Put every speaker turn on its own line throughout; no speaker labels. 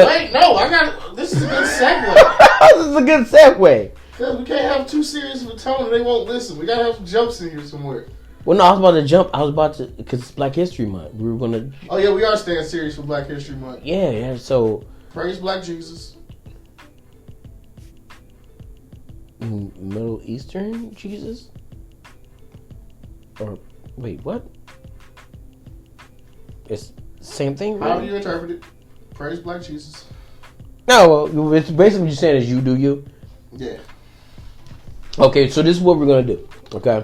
Wait, no, this is a good segue.
This is a good segue.
Because we can't have too serious of a tone and they won't listen. We gotta have some jokes in here somewhere.
Well, no, I was about to, because it's Black History Month. We were gonna.
Oh yeah, we are staying serious for Black History Month.
Yeah. So
praise Black Jesus.
Middle Eastern Jesus? Or wait, what? It's the same thing. Really?
How do you interpret it? Praise Black Jesus.
No, well, it's basically what you're saying is you do you.
Yeah.
Okay, so this is what we're gonna do. Okay,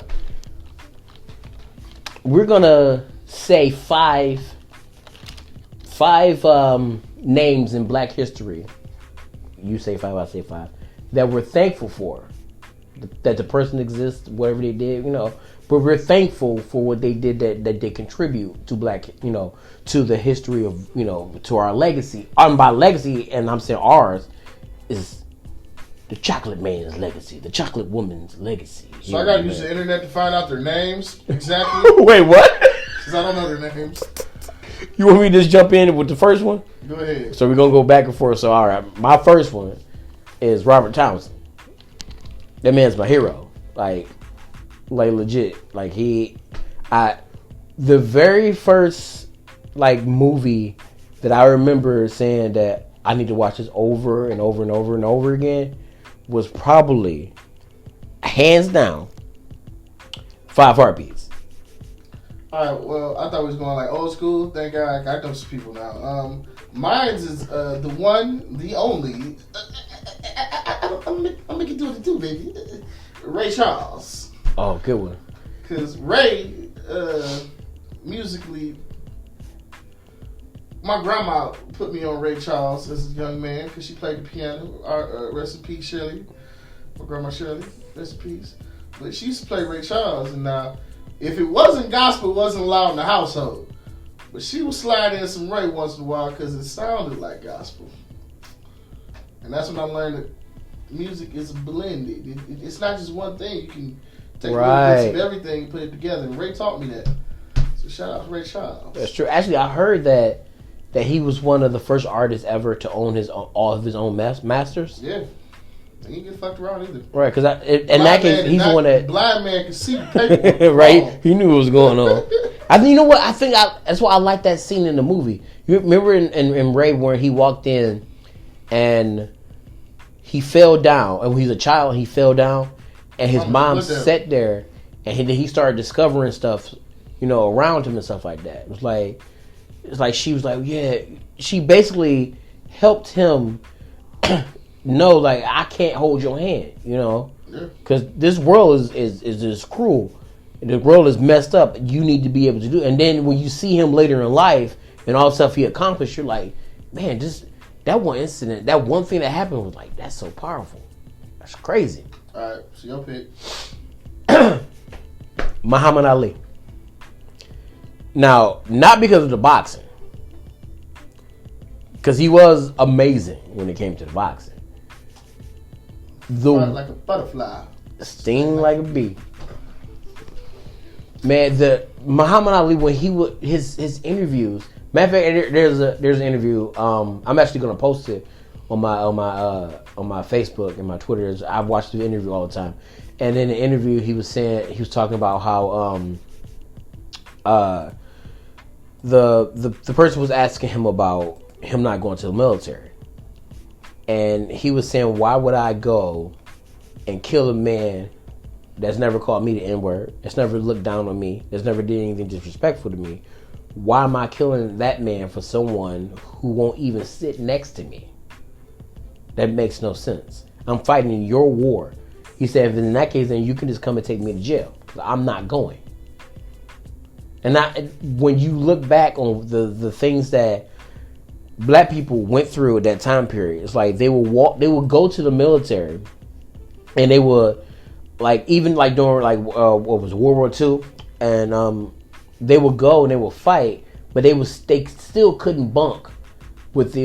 we're gonna say five names in Black history. You say five, I say five. That we're thankful for, that the person exists, whatever they did, But we're thankful for what they did, that they contribute to Black, to the history of, to our legacy. And by legacy, and I'm saying ours, is the chocolate man's legacy, the chocolate woman's legacy.
So I gotta use the internet to find out their names exactly.
Wait, what?
Because I don't know their names.
You want me to just jump in with the first one?
Go ahead.
So we're gonna go back and forth. So all right, my first one is Robert Townsend. That man's my hero. Like legit. Like the very first movie that I remember saying that I need to watch this over and over and over and over again was probably, hands down, 5 Heartbeats.
Alright, well, I thought we was going old school. Thank God I know some people now. Mine's is the one, the only. I'm making do what it do, baby. Ray Charles.
Oh, good one.
Because Ray, musically, my grandma put me on Ray Charles as a young man because she played the piano. Rest in peace, Shirley. My grandma Shirley, rest in peace. But she used to play Ray Charles, and if it wasn't gospel, it wasn't allowed in the household. But she would slide in some Ray once in a while because it sounded like gospel. And that's when I learned that music is blended. It's not just one thing. You can take a little bits of everything and put it together. And Ray taught me that. So shout out to Ray Charles.
That's true. Actually, I heard that he was one of the first artists ever to own all of his own masters.
Yeah. He didn't get fucked around either.
Right, because in that case, he's the one that...
Blind man can see the paper.
Right? He knew what was going on. You know what? I think that's why I like that scene in the movie. You remember in Ray where he walked in and he fell down. And he was a child, he fell down. And his mom sat there and he started discovering stuff, around him and stuff like that. It's like she was like, yeah. She basically helped him... No, I can't hold your hand, because this world is just cruel. The world is messed up. You need to be able to do it. And then when you see him later in life and all the stuff he accomplished, you're like, man, just that one incident, that one thing that happened was that's so powerful. That's crazy.
All right, so your pick.
Muhammad Ali. Now, not because of the boxing, because he was amazing when it came to the boxing.
Like a butterfly.
Sting like a bee. Man, the Muhammad Ali, when he would his interviews. Matter of fact, there's an interview. I'm actually gonna post it on my Facebook and my Twitter. I watch the interview all the time. And in the interview, he was talking about how the person was asking him about him not going to the military. And he was saying, why would I go and kill a man that's never called me the N-word, that's never looked down on me, that's never did anything disrespectful to me? Why am I killing that man for someone who won't even sit next to me? That makes no sense. I'm fighting your war. He said, if in that case, then you can just come and take me to jail, because I'm not going. And when you look back on the things that Black people went through at that time period, it's like they would go to the military, and they would even during what was World War II, and they would go and they would fight, but they still couldn't bunk with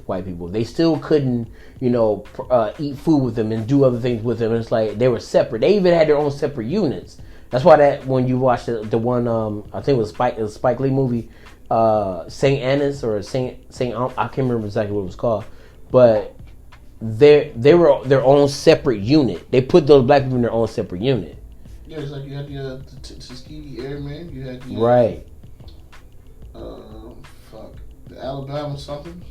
white people. They still couldn't eat food with them and do other things with them. And it's like they were separate. They even had their own separate units. That's why when you watch the one I think it was Spike Lee movie, Saint Annis or Saint I can't remember exactly what it was called, but they were their own separate unit. They put those black people in their own separate unit.
Yeah, it's like you had the Tuskegee Airmen. You had the
right.
The Alabama something.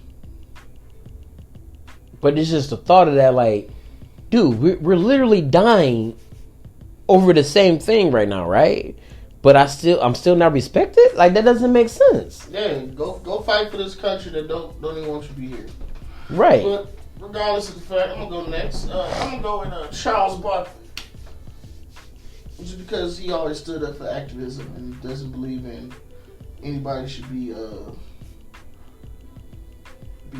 But it's just the thought of that, like, dude, we're literally dying over the same thing right now, right? But I'm still not respected. Like, that doesn't make sense.
Yeah, go fight for this country that don't even want you to be here.
Right.
But regardless of the fact, I'm gonna go next. I'm gonna go with Charles Barkley, just because he always stood up for activism and doesn't believe in anybody should be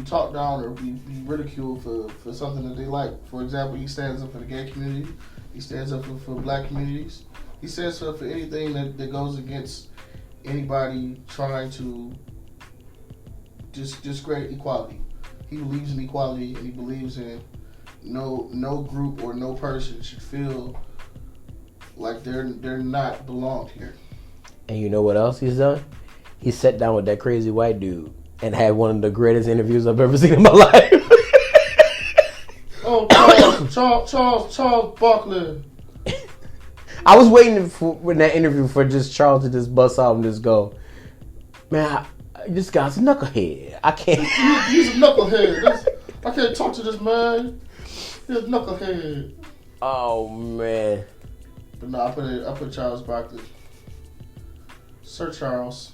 talked down or be ridiculed for something that they like. For example, he stands up for the gay community. He stands up for black communities. He stands up for anything that goes against anybody trying to discredit equality. He believes in equality, and he believes in no group or no person should feel like they're not belonged here.
And you know what else he's done? He sat down with that crazy white dude and had one of the greatest interviews I've ever seen in my life.
Oh, Charles Barkley.
I was waiting in that interview for just Charles to just bust out and just go, man, this guy's a knucklehead. I can't.
He's a knucklehead. I can't talk to this man. He's a knucklehead.
Oh man.
But no, I put Charles Barkley. Sir Charles.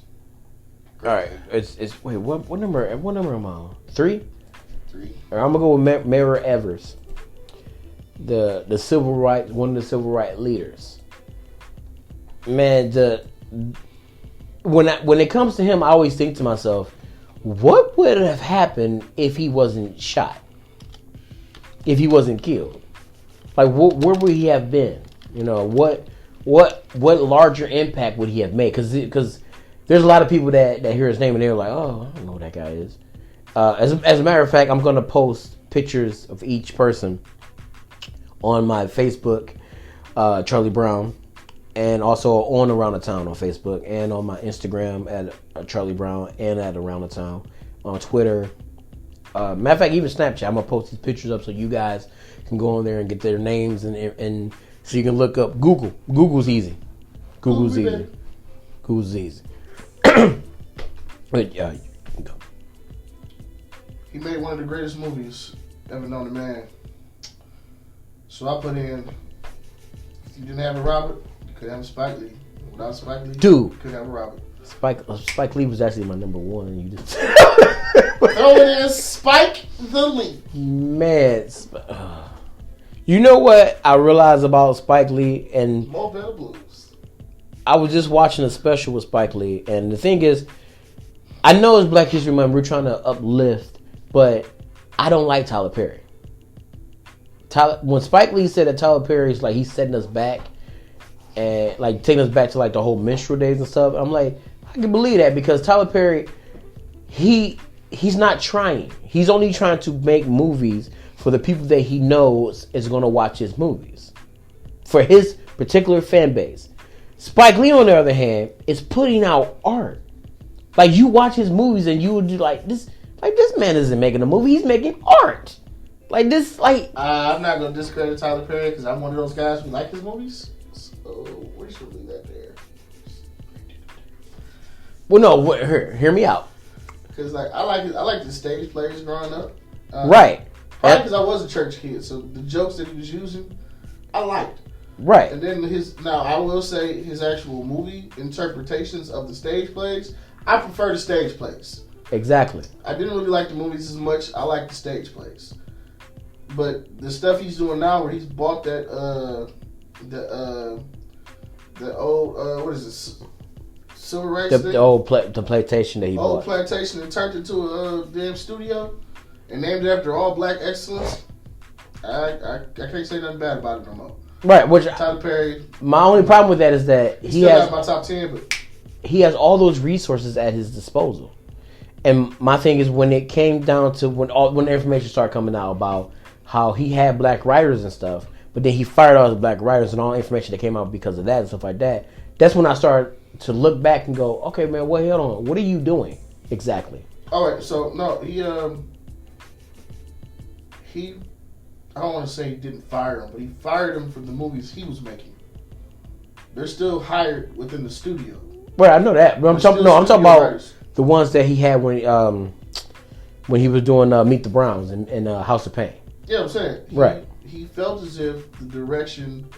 All right, it's wait, what number am I on? 3.
3.
All right, I'm gonna go with Mayor Evers, the civil rights, one of the civil rights leaders. Man, when it comes to him, I always think to myself, what would have happened if he wasn't shot? If he wasn't killed? Like, where would he have been? You know, what larger impact would he have made? Because there's a lot of people that hear his name and they're like, oh, I don't know who that guy is. As a matter of fact, I'm going to post pictures of each person on my Facebook, Kharlie Brown, and also on Around the Town on Facebook, and on my Instagram at Kharlie Brown and at Around the Town, on Twitter. Matter of fact, even Snapchat. I'm going to post these pictures up so you guys can go on there and get their names and so you can look up Google. Google's easy. Google's easy. Google's easy. But go.
He made one of the greatest movies ever known to man. So I put in, if you didn't have a Robert, you could have a Spike Lee. Without Spike Lee,
dude,
you could have a Robert.
Spike Lee was actually my number one. You just
throw it in Spike the Lee.
Man, you know what I realized about Spike Lee and
More Better Blues.
I was just watching a special with Spike Lee, and the thing is, I know it's Black History Month. We're trying to uplift, but I don't like Tyler Perry. When Spike Lee said that Tyler Perry's like he's setting us back and like taking us back to like the whole minstrel days and stuff, I'm like, I can believe that because Tyler Perry, he's not trying. He's only trying to make movies for the people that he knows is going to watch his movies, for his particular fan base. Spike Lee, on the other hand, is putting out art. Like you watch his movies and you would be like, this man isn't making a movie. He's making art. Like this, like
I'm not gonna discredit Tyler Perry because I'm one of those guys who like his movies. So we should leave that there.
Well, no, hear me out.
Because like I like the stage plays growing up.
Right.
Because I was a church kid, so the jokes that he was using, I liked.
Right.
And then now I will say his actual movie interpretations of the stage plays, I prefer the stage plays.
Exactly.
I didn't really like the movies as much. I like the stage plays. But the stuff he's doing now, where he's bought that the old what is this, civil rights thing?
The plantation that he bought.
Old plantation and turned it into a damn studio and named it after all black excellence. I can't say nothing bad about it no more.
Right, which
Tyler Perry.
My only problem with that is that he
still
has
not my top 10, but
he has all those resources at his disposal. And my thing is, when it came down to when the information started coming out about how he had black writers and stuff, but then he fired all his black writers and all the information that came out because of that and stuff like that. That's when I started to look back and go, okay, man, hold on, what are you doing exactly?
All right, so no, he I don't want to say he didn't fire him, but he fired him from the movies he was making. They're still hired within the studio.
Well, I know that, but I'm talking about writers. The ones that he had when he was doing Meet the Browns and House of Pain.
Yeah, I'm saying.
Right.
He felt as if the direction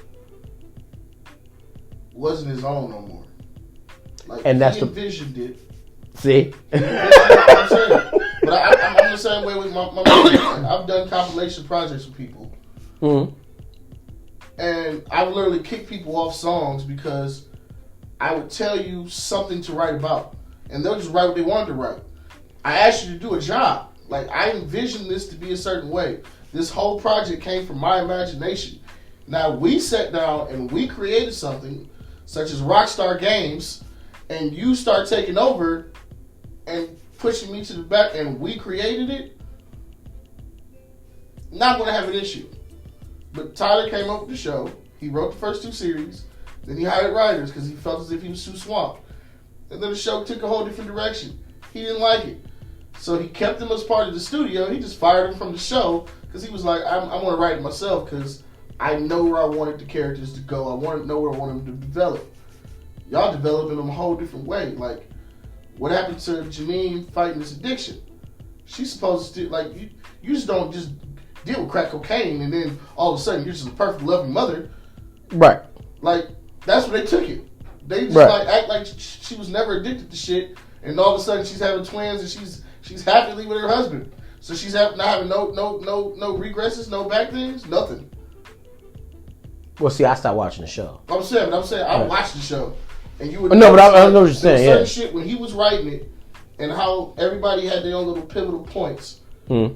wasn't his own no more. Like, and that's he envisioned it.
See?
I'm saying. But I'm the same way with my music. I've done compilation projects with people.
Mm-hmm.
And I would literally kick people off songs because I would tell you something to write about. And they'll just write what they wanted to write. I asked you to do a job. Like, I envisioned this to be a certain way. This whole project came from my imagination. Now, we sat down and we created something, such as Rockstar Games, and you start taking over and pushing me to the back, and we created it, not going to have an issue. But Tyler came up with the show. He wrote the first 2 series. Then he hired writers because he felt as if he was too swamped. And then the show took a whole different direction. He didn't like it. So he kept him as part of the studio. He just fired him from the show because he was like, I want to write it myself because I know where I wanted the characters to go. I want to know where I want them to develop. Y'all developing them a whole different way. Like, what happened to Janine fighting this addiction? She's supposed to, like, you just don't just deal with crack cocaine and then all of a sudden you're just a perfect loving mother.
Right.
Like, that's where they took it. They just like act like she was never addicted to shit, and all of a sudden she's having twins and she's happily with her husband. So she's not having no regresses, no back things, nothing.
Well, see, I stopped watching the show.
I'm saying I watched the show, and you would.
No, but I know what you're saying.
Certain shit when he was writing it, and how everybody had their own little pivotal points, and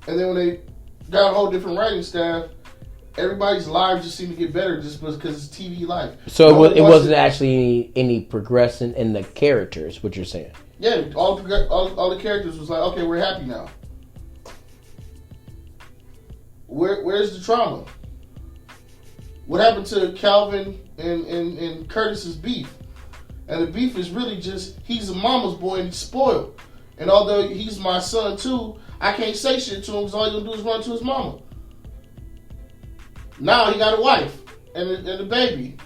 then when they got a whole different writing staff, everybody's lives just seemed to get better just because it's TV life.
So it wasn't actually any progression in the characters. What you're saying?
Yeah, all the characters was like, okay, we're happy now. Where's the trauma? What happened to Calvin and Curtis's beef? And the beef is really just, he's a mama's boy and he's spoiled. And although he's my son too, I can't say shit to him because all he'll do is run to his mama. Now he got a wife and a baby.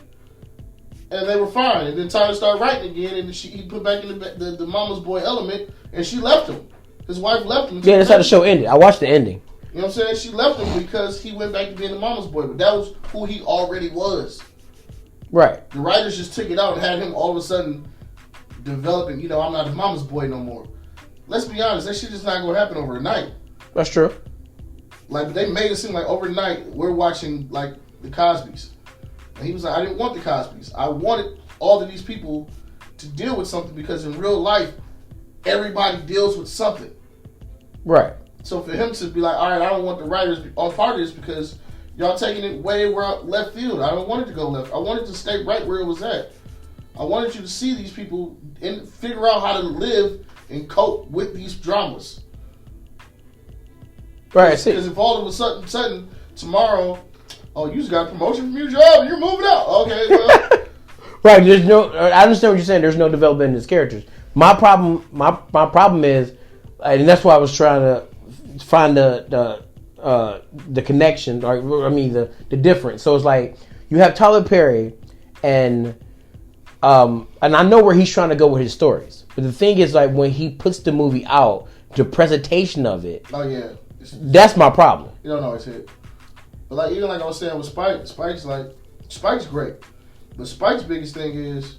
And they were fine. And then Tyler started writing again and he put back in the mama's boy element and she left him. His wife left him.
Yeah, that's how the show ended. I watched the ending.
You know what I'm saying? She left him because he went back to being the mama's boy. But that was who he already was.
Right.
The writers just took it out and had him all of a sudden developing, I'm not his mama's boy no more. Let's be honest, that shit is not going to happen overnight.
That's true.
Like, they made it seem like overnight we're watching, like, the Cosbys. And he was like, I didn't want the Cosbys. I wanted all of these people to deal with something because in real life, everybody deals with something.
Right.
So for him to be like, all right, I don't want the writers on part of this because y'all taking it way left field. I don't want it to go left. I want it to stay right where it was at. I wanted you to see these people and figure out how to live and cope with these dramas.
Right.
Because if all of a sudden tomorrow, you just got a promotion from your job and you're moving out. Okay, well.
Right. I understand what you're saying. There's no development in his characters. My problem is, and that's why I was trying to find the connection, or I mean the difference. So it's like you have Tyler Perry, and I know where he's trying to go with his stories. But the thing is, like, when he puts the movie out, the presentation of it.
Oh yeah,
that's my problem.
You don't always hit. But like even like I was saying with Spike's great, but Spike's biggest thing is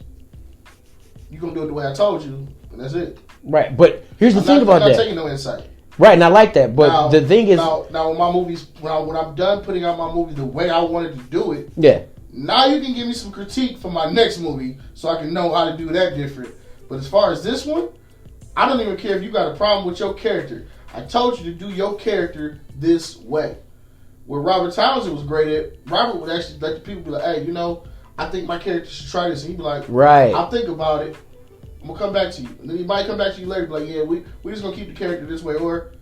you gonna do it the way I told you, and that's it.
Right, but here's the thing about that.
I'm not taking no insight.
Right, and I like that, but now, the thing is...
Now when my movies, when I'm done putting out my movie the way I wanted to do it,
yeah.
Now you can give me some critique for my next movie so I can know how to do that different. But as far as this one, I don't even care if you got a problem with your character. I told you to do your character this way. Where Robert Townsend was great at, Robert would actually let the people be like, hey, I think my character should try this. And he'd be like,
right.
I'll think about it. I'm going to come back to you. And then he might come back to you later and be like, yeah, we just going to keep the character this way. Or,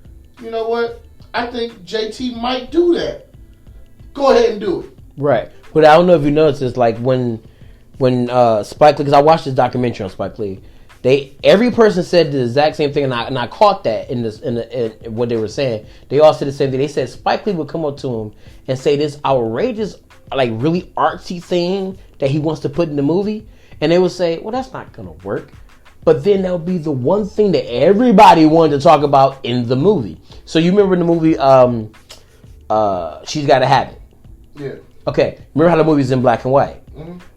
you know what? I think JT might do that. Go ahead and do it.
Right. But I don't know if you noticed this, like when when Spike Lee, because I watched this documentary on Spike Lee. Every person said the exact same thing, and I caught that in what they were saying. They all said the same thing. They said Spike Lee would come up to him and say this outrageous, like really artsy thing that he wants to put in the movie, and they would say, "Well, that's not gonna work." But then that would be the one thing that everybody wanted to talk about in the movie. So you remember in the movie, She's Gotta Have It.
Yeah.
Okay. Remember how the movie's in black and white,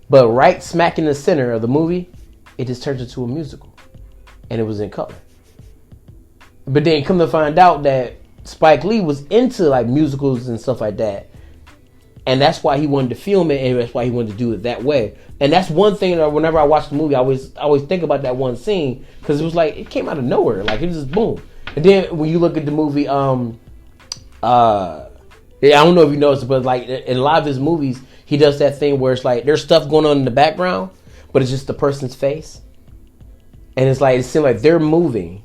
but right smack in the center of the movie, it just turns into a musical, and it was in color. But then come to find out that Spike Lee was into like musicals and stuff like that, and that's why he wanted to film it, and that's why he wanted to do it that way. And that's one thing that whenever I watch the movie, I always think about that one scene, because it was like it came out of nowhere, like it was just boom. And then when you look at the movie, I don't know if you noticed, but like in a lot of his movies, he does that thing where it's like there's stuff going on in the background, but it's just the person's face. And it's like, it seems like they're moving,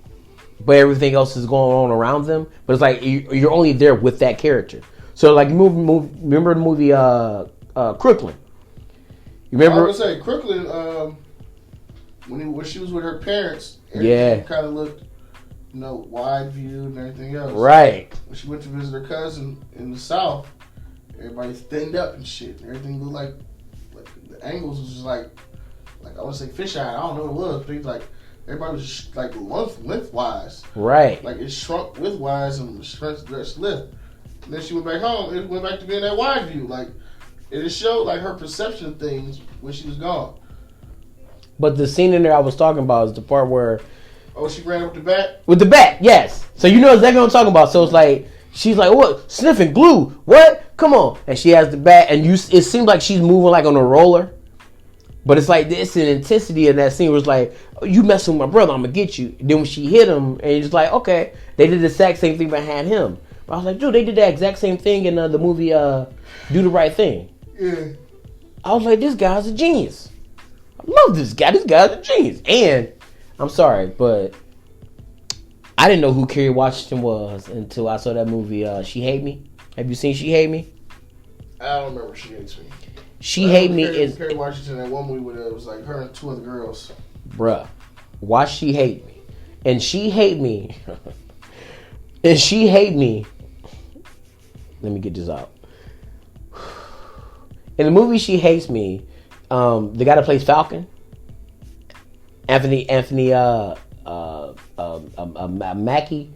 but everything else is going on around them. But it's like, you're only there with that character. So like, remember the movie Crooklyn? You remember?
I was going to say, Crooklyn, when she was with her parents, everything kind of looked, wide view and everything else.
Right.
When she went to visit her cousin in the South, everybody thinned up and shit. Everything looked like the angles was just like I want to say fisheye. I don't know what it was, but it's like everybody was just like lengthwise.
Right.
Like it shrunk widthwise and stretched lift. And then she went back home. It went back to being that wide view. Like it just showed like her perception of things when she was gone.
But the scene in there I was talking about is the part where
she ran up with the bat?
With the bat, yes. So you know exactly what I'm talking about. So it's like she's like, what? Sniffing glue. What? Come on. And she has the bat, and it seems like she's moving like on a roller. But it's like, it's an intensity in that scene where it's like, oh, you messing with my brother, I'm going to get you. And then when she hit him, and it's like, okay, they did the exact same thing behind him. But I was like, dude, they did that exact same thing in the movie Do the Right Thing.
Yeah.
I was like, this guy's a genius. I love this guy. This guy's a genius. And, I'm sorry, but I didn't know who Kerry Washington was until I saw that movie, She Hate Me. Have you seen She Hate Me?
I don't remember She Hates Me.
She Hate Me is
Kerry Washington. That one movie where it was like her and two other girls.
Bruh, watch She Hate Me, and She Hate Me, and She Hate Me. Let me get this out. In the movie She Hates Me, the guy that plays Falcon, Anthony Mackie,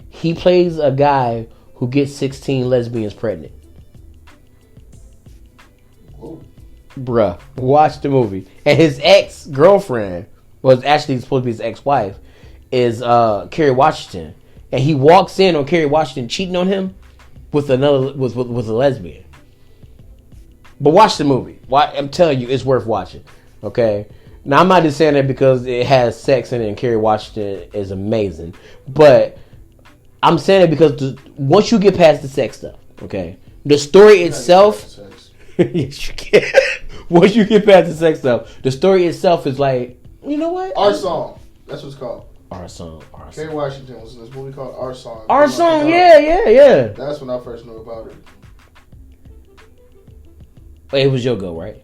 he plays a guy who gets 16 lesbians pregnant.
Whoa.
Bruh, watch the movie. And his ex-girlfriend, was actually supposed to be his ex-wife, is Kerry Washington. And he walks in on Kerry Washington cheating on him with a lesbian. But watch the movie. I'm telling you, it's worth watching. Okay? Now, I'm not just saying that because it has sex in it and Kerry Washington is amazing. But I'm saying it because once you get past the sex stuff, okay? The story itself... Yes, you can. Once you get past the sex stuff, the story itself is like, you know what?
Our Song. That's what it's called.
Our Song.
Kerry Washington was in this movie called Our Song.
Our Song, yeah.
That's when I first knew about her.
Wait, it was your go, right?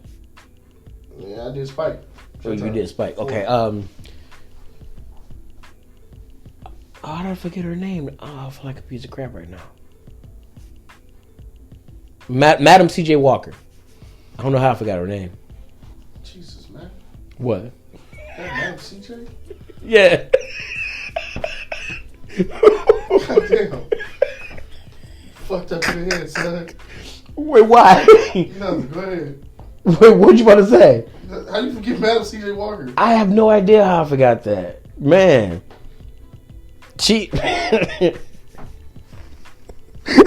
Yeah, I did Spike.
Oh, you did Spike. Okay. How did I forget her name? Oh, I feel like a piece of crap right now. Madam C.J. Walker. I don't know how I forgot her name.
Jesus, man.
What?
Madam C.J.?
Yeah.
God damn. Fucked up in the head, son.
Wait, why?
Nothing, go ahead.
Wait, what you about to say?
How do you forget Madam C.J. Walker?
I have no idea how I forgot that. Man.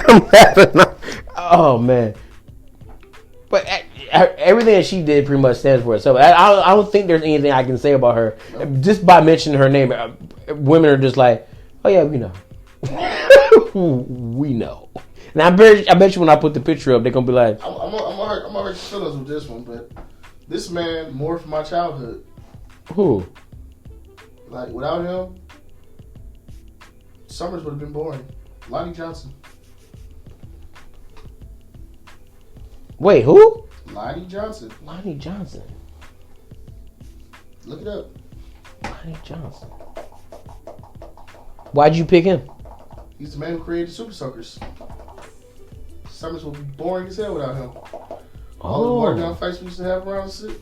I'm laughing. Oh, man. But everything that she did pretty much stands for itself. I don't think there's anything I can say about her. Nope. Just by mentioning her name, women are just like, oh, yeah, we know. We know. And I bet you when I put the picture up, they're going to be like...
I'm gonna hurt your feelings with this one, but this man morphed my childhood.
Who?
Like, without him, summers would have been boring. Lonnie Johnson.
Wait, who?
Lonnie Johnson.
Lonnie Johnson.
Look it up.
Lonnie Johnson. Why'd you pick him?
He's the man who created Super Soakers. Summers will be boring as hell without him. All the water down fights we used to have around the city.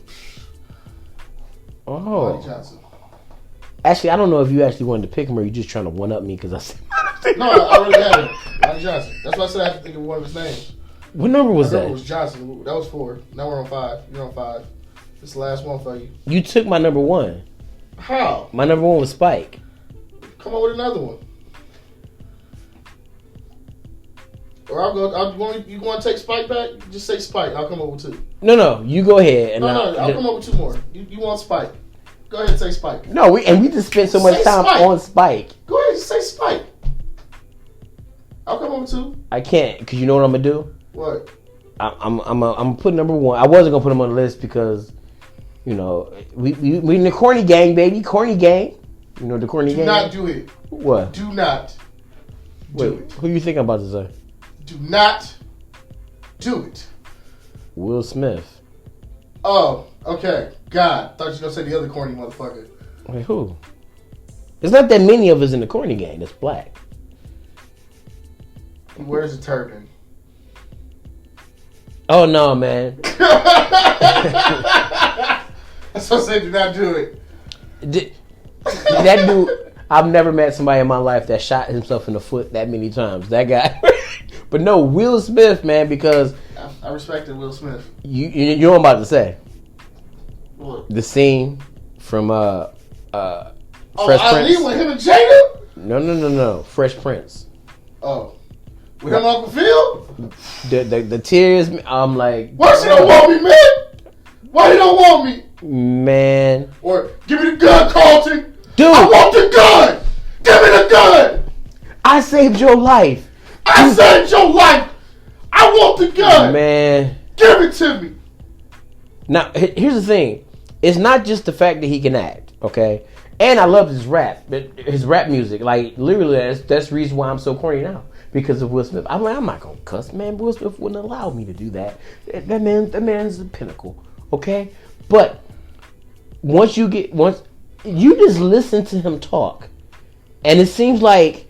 Lonnie Johnson.
Actually, I don't know if you actually wanted to pick him or you just trying to one up me because I said.
No, I already had him. Lonnie Johnson. That's why I said I have to think of one of his names.
What number was that?
It was Johnson. That was 4. Now we're on 5. You're on 5. This is the last one for you.
You took my number 1.
How?
My number 1 was Spike.
Come on with another one. Or you want to take Spike back? Just say Spike. I'll come up with 2.
No. You go ahead.
I'll come up with 2 more. You want Spike? Go ahead and say Spike.
No, we just spent so much time on Spike.
Go ahead and say Spike. I'll come up with 2.
I can't because you know what I'm gonna do.
What?
I'm gonna put number 1. I wasn't gonna put him on the list because, we in the corny gang, baby, corny gang. You know the corny gang.
Do not do it.
What?
Do not. Do it.
Who you think I'm about to say?
Do not do it.
Will Smith.
Oh, okay. God, thought you were gonna say the other corny motherfucker.
Wait, who? There's not that many of us in the corny gang that's black.
He wears a turban.
Oh no, man.
That's what I said. Do not do it.
That dude. I've never met somebody in my life that shot himself in the foot that many times. That guy. But no, Will Smith, man, because
I respected Will Smith.
You know what I'm about to say.
What?
The scene from Fresh
Prince. Ali with him and Jada?
No. Fresh Prince.
Oh. With him and Uncle Phil?
The tears, I'm like...
Why she don't want me, man? Why he don't want me?
Man.
Or, give me the gun, Carlton.
Dude.
I want the gun. Give me the gun.
I saved your life.
I saved your life. I want the gun.
Man.
Give it to me.
Now, here's the thing. It's not just the fact that he can act, okay? And I love his rap music. Like, literally, that's the reason why I'm so corny now. Because of Will Smith. I'm like, I'm not going to cuss, man. Will Smith wouldn't allow me to do that. That man's the pinnacle, okay? But once you just listen to him talk, and it seems like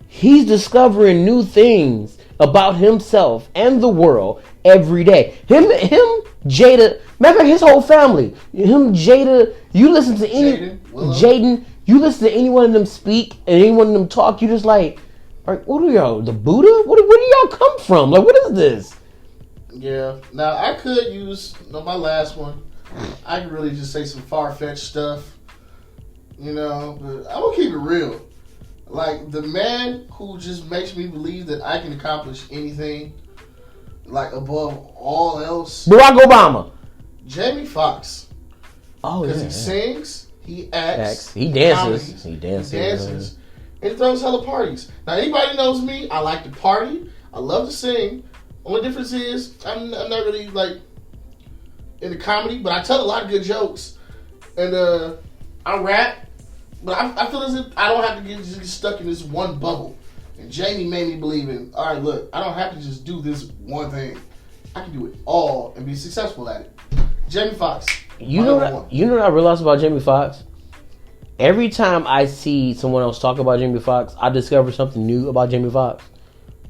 he's discovering new things about himself and the world every day. Him, Jada, matter of fact, his whole family. Him, Jada, you listen to Jaden, you listen to any one of them speak and any one of them talk, you just like, what are y'all, the Buddha? Where do y'all come from? Like, what is this?
Yeah. Now, I could use, my last one, I could really just say some far-fetched stuff, but I'm going to keep it real. Like, the man who just makes me believe that I can accomplish anything, like, above all else.
Barack Obama.
Jamie Foxx.
Oh, yeah.
Because he sings, he acts.
He dances. He dances.
And he throws hella parties. Now, anybody knows me, I like to party. I love to sing. Only difference is, I'm not really, like, into comedy, but I tell a lot of good jokes. And I rap. But I feel as if I don't have to get stuck in this one bubble. And Jamie made me believe in, all right, look, I don't have to just do this one thing. I can do it all and be successful at it. Jamie Foxx.
You know what I realized about Jamie Foxx? Every time I see someone else talk about Jamie Foxx, I discover something new about Jamie Foxx.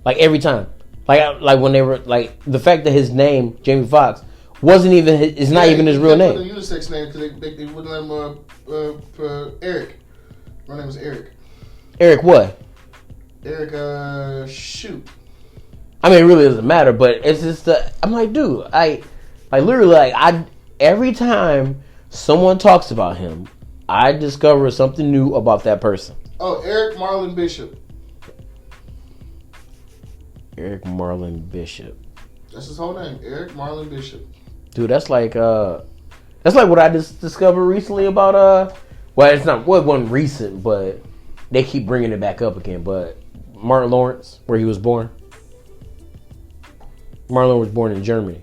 Like every time. Like when they were like the fact that his name, Jamie Foxx, wasn't even it's not even his real name.
They put a unisex name because they wouldn't let him Eric. My name is Eric.
Eric what?
Eric shoot.
I mean, it really doesn't matter, but it's just I'm like, dude, I literally every time someone talks about him, I discover something new about that person.
Oh, Eric Marlon Bishop.
Eric Marlon Bishop.
That's his whole name, Eric Marlon Bishop.
Dude, that's like what I just discovered recently about it wasn't recent, but they keep bringing it back up again. But Martin Lawrence, where he was born. Martin Lawrence was born in Germany.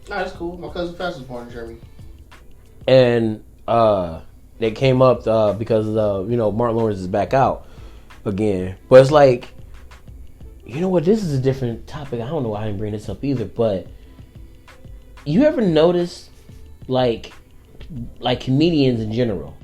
Nah, that's cool. My cousin Fast was born in Germany.
And they came up because Martin Lawrence is back out again. But it's like, you know what? This is a different topic. I don't know why I didn't bring this up either. But you ever notice, like, like comedians in general.